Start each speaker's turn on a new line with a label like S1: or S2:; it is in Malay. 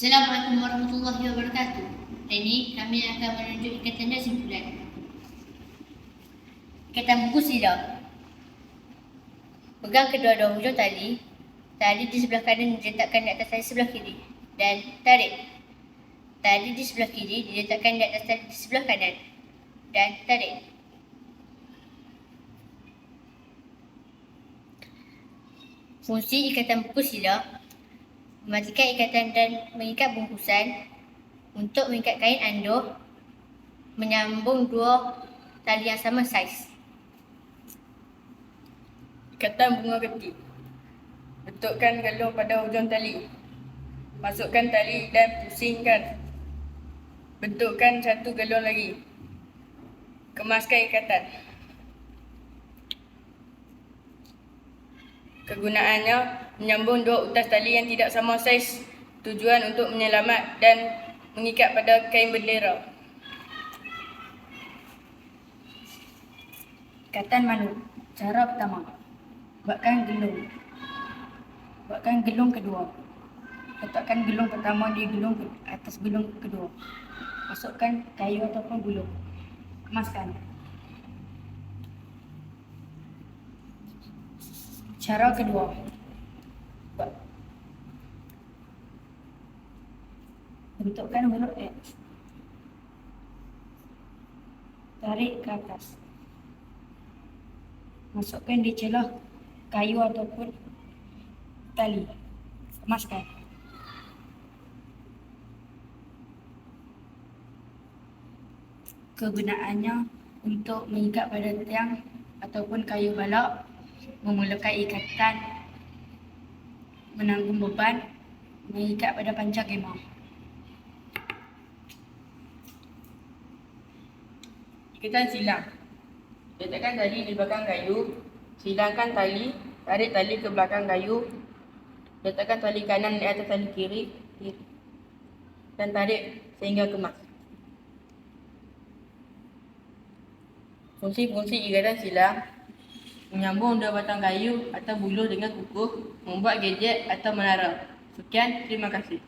S1: Assalamualaikum warahmatullahi wabarakatuh. Hari ini kami akan menunjuk ikatan dan simpulan. Ikatan buku sila. Pegang kedua-dua hujung tali. Tali di sebelah kanan diletakkan di atas tali sebelah kiri dan tarik. Tali di sebelah kiri diletakkan di atas tali di sebelah kanan dan tarik. Fungsi ikatan buku sila: mematikan ikatan dan mengikat bungkusan, untuk mengikat kain anduh, menyambung dua tali yang sama saiz.
S2: Ikatan bunga keti. Bentukkan galung pada hujung tali. Masukkan tali dan pusingkan. Bentukkan satu galung lagi. Kemaskan ikatan. Kegunaannya, menyambung dua utas tali yang tidak sama saiz. Tujuan untuk menyelamat dan mengikat pada kain bendera.
S3: Ikatan manut. Cara pertama, buatkan gelung kedua. Letakkan gelung pertama di atas gelung kedua. Masukkan kayu ataupun gulung. Kemaskan. Cara kedua, bentukkan huruf X. Tarik ke atas. Masukkan di celah kayu ataupun tali. Kemaskan. Kegunaannya untuk mengikat pada tiang ataupun kayu balak, memulakan ikatan, menanggung beban, mengikat pada pancang kemah.
S2: Ikatan silang. Letakkan tali di belakang kayu. Silangkan tali. Tarik tali ke belakang kayu. Letakkan tali kanan di atas tali kiri. Dan tarik sehingga kemas. Fungsi-fungsi ikatan silang: menyambung dua batang kayu atau buluh dengan kukuh, membuat gadget atau menara. Sekian, terima kasih.